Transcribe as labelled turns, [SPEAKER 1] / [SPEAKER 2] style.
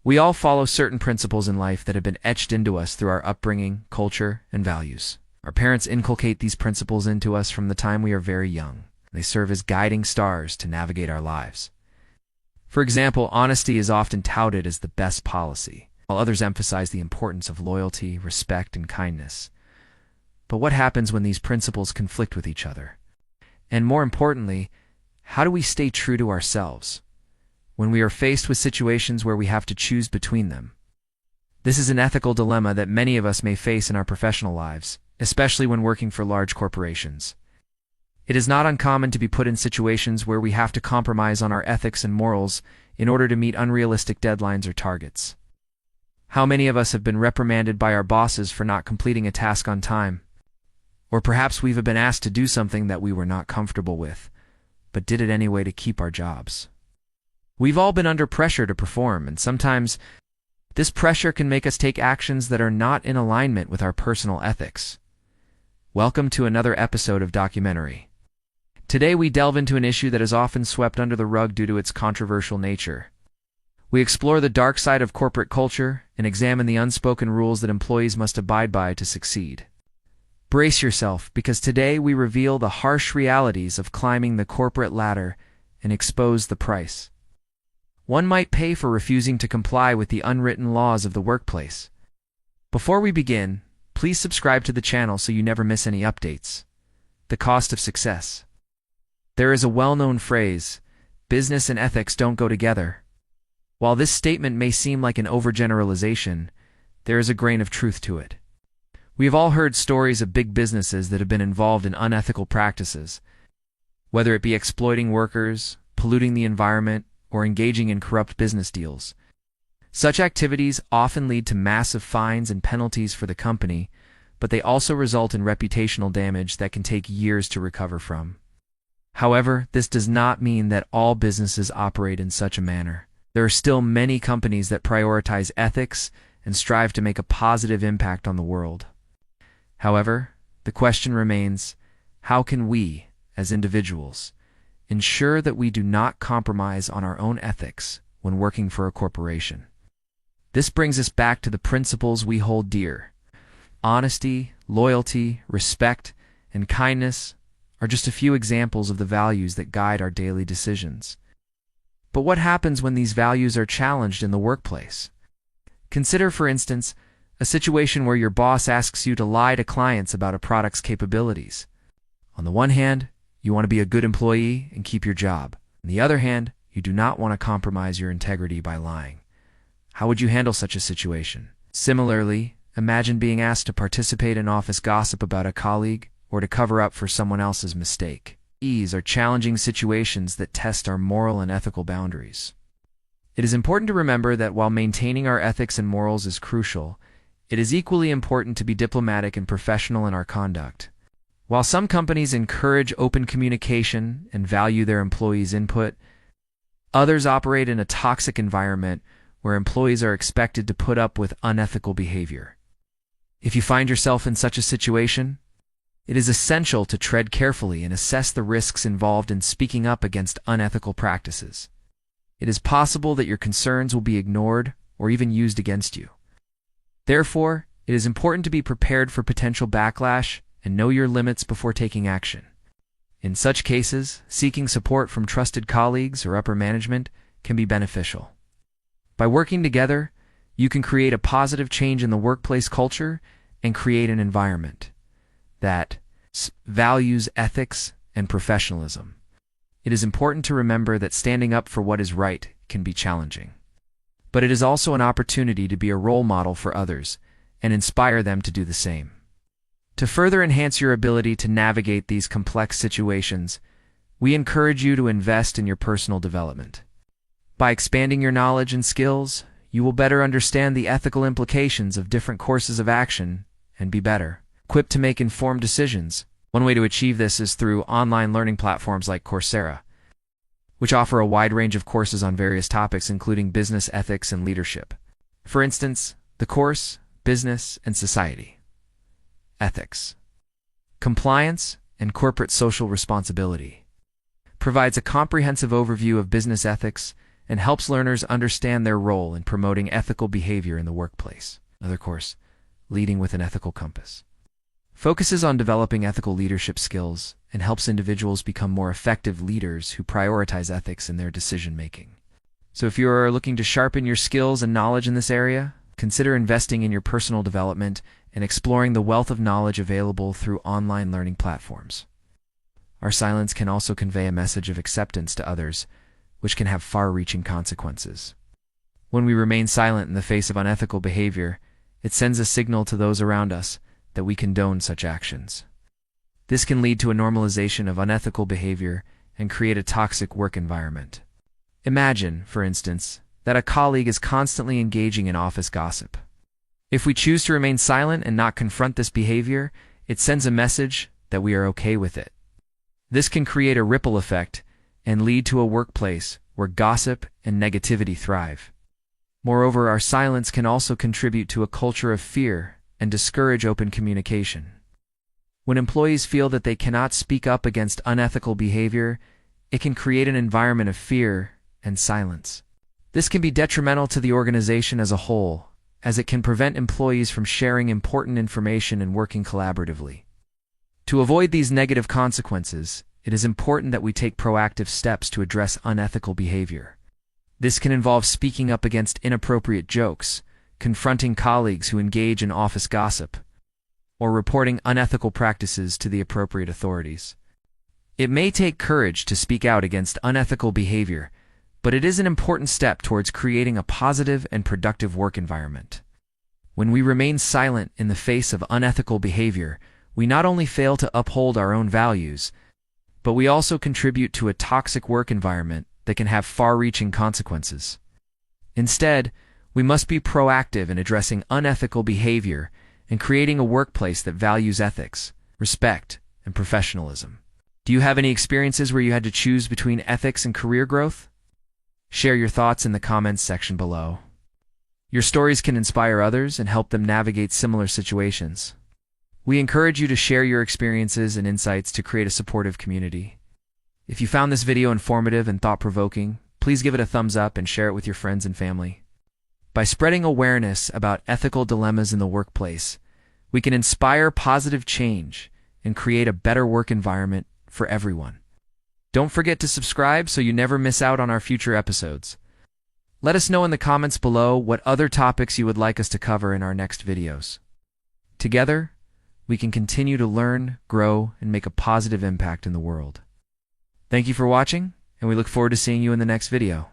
[SPEAKER 1] We all follow certain principles in life that have been etched into us through our upbringing, culture, and values. Our parents inculcate these principles into us from the time we are very young. They serve as guiding stars to navigate our lives. For example, honesty is often touted as the best policy, while others emphasize the importance of loyalty, respect, and kindness. But what happens when these principles conflict with each other? And more importantly, how do we stay true to ourselves when we are faced with situations where we have to choose between them? This is an ethical dilemma that many of us may face in our professional lives, especially when working for large corporations. It is not uncommon to be put in situations where we have to compromise on our ethics and morals in order to meet unrealistic deadlines or targets. How many of us have been reprimanded by our bosses for not completing a task on time? Or perhaps we've been asked to do something that we were not comfortable with, but did it anyway to keep our jobs. We've all been under pressure to perform, and sometimes this pressure can make us take actions that are not in alignment with our personal ethics. Welcome to another episode of Documentary. Today we delve into an issue that is often swept under the rug due to its controversial nature. We explore the dark side of corporate culture and examine the unspoken rules that employees must abide by to succeed. Brace yourself, because today we reveal the harsh realities of climbing the corporate ladder and expose the price one might pay for refusing to comply with the unwritten laws of the workplace. Before we begin, please subscribe to the channel so you never miss any updates. The cost of success. There is a well-known phrase, business and ethics don't go together. While this statement may seem like an overgeneralization, there is a grain of truth to it. We have all heard stories of big businesses that have been involved in unethical practices, whether it be exploiting workers, polluting the environment, or engaging in corrupt business deals. Such activities often lead to massive fines and penalties for the company, but they also result in reputational damage that can take years to recover from. However, this does not mean that all businesses operate in such a manner. There are still many companies that prioritize ethics and strive to make a positive impact on the world. However, the question remains, how can we, as individuals, ensure that we do not compromise on our own ethics when working for a corporation? This brings us back to the principles we hold dear. Honesty, loyalty, respect, and kindness are just a few examples of the values that guide our daily decisions. But what happens when these values are challenged in the workplace? Consider, for instance, a situation where your boss asks you to lie to clients about a product's capabilities. On the one hand, you want to be a good employee and keep your job. On the other hand, you do not want to compromise your integrity by lying. How would you handle such a situation? Similarly, imagine being asked to participate in office gossip about a colleague or to cover up for someone else's mistake. These are challenging situations that test our moral and ethical boundaries. It is important to remember that while maintaining our ethics and morals is crucial, it is equally important to be diplomatic and professional in our conduct. While some companies encourage open communication and value their employees' input, others operate in a toxic environment where employees are expected to put up with unethical behavior. If you find yourself in such a situation, it is essential to tread carefully and assess the risks involved in speaking up against unethical practices. It is possible that your concerns will be ignored or even used against you. Therefore, it is important to be prepared for potential backlash and know your limits before taking action. In such cases, seeking support from trusted colleagues or upper management can be beneficial. By working together, you can create a positive change in the workplace culture and create an environment that values ethics and professionalism. It is important to remember that standing up for what is right can be challenging. But it is also an opportunity to be a role model for others and inspire them to do the same. To further enhance your ability to navigate these complex situations, we encourage you to invest in your personal development. By expanding your knowledge and skills, you will better understand the ethical implications of different courses of action and be better equipped to make informed decisions. One way to achieve this is through online learning platforms like Coursera, which offer a wide range of courses on various topics including business ethics and leadership. For instance, the course, Business and Society, Ethics, Compliance, and Corporate Social Responsibility provides a comprehensive overview of business ethics and helps learners understand their role in promoting ethical behavior in the workplace. Another course, Leading with an Ethical Compass, focuses on developing ethical leadership skills and helps individuals become more effective leaders who prioritize ethics in their decision-making. So if you're looking to sharpen your skills and knowledge in this area, consider investing in your personal development and exploring the wealth of knowledge available through online learning platforms. Our silence can also convey a message of acceptance to others, which can have far-reaching consequences. When we remain silent in the face of unethical behavior, it sends a signal to those around us that we condone such actions. This can lead to a normalization of unethical behavior and create a toxic work environment. Imagine, for instance, that a colleague is constantly engaging in office gossip. If we choose to remain silent and not confront this behavior, it sends a message that we are okay with it. This can create a ripple effect and lead to a workplace where gossip and negativity thrive. Moreover, our silence can also contribute to a culture of fear and discourage open communication. When employees feel that they cannot speak up against unethical behavior, it can create an environment of fear and silence. This can be detrimental to the organization as a whole, as it can prevent employees from sharing important information and working collaboratively. To avoid these negative consequences, it is important that we take proactive steps to address unethical behavior. This can involve speaking up against inappropriate jokes, confronting colleagues who engage in office gossip, or reporting unethical practices to the appropriate authorities. It may take courage to speak out against unethical behavior, but it is an important step towards creating a positive and productive work environment. When we remain silent in the face of unethical behavior, we not only fail to uphold our own values, but we also contribute to a toxic work environment that can have far-reaching consequences. Instead, we must be proactive in addressing unethical behavior and creating a workplace that values ethics, respect, and professionalism. Do you have any experiences where you had to choose between ethics and career growth? Share your thoughts in the comments section below. Your stories can inspire others and help them navigate similar situations. We encourage you to share your experiences and insights to create a supportive community. If you found this video informative and thought-provoking, please give it a thumbs up and share it with your friends and family. By spreading awareness about ethical dilemmas in the workplace, we can inspire positive change and create a better work environment for everyone. Don't forget to subscribe so you never miss out on our future episodes. Let us know in the comments below what other topics you would like us to cover in our next videos. Together, we can continue to learn, grow, and make a positive impact in the world. Thank you for watching, and we look forward to seeing you in the next video.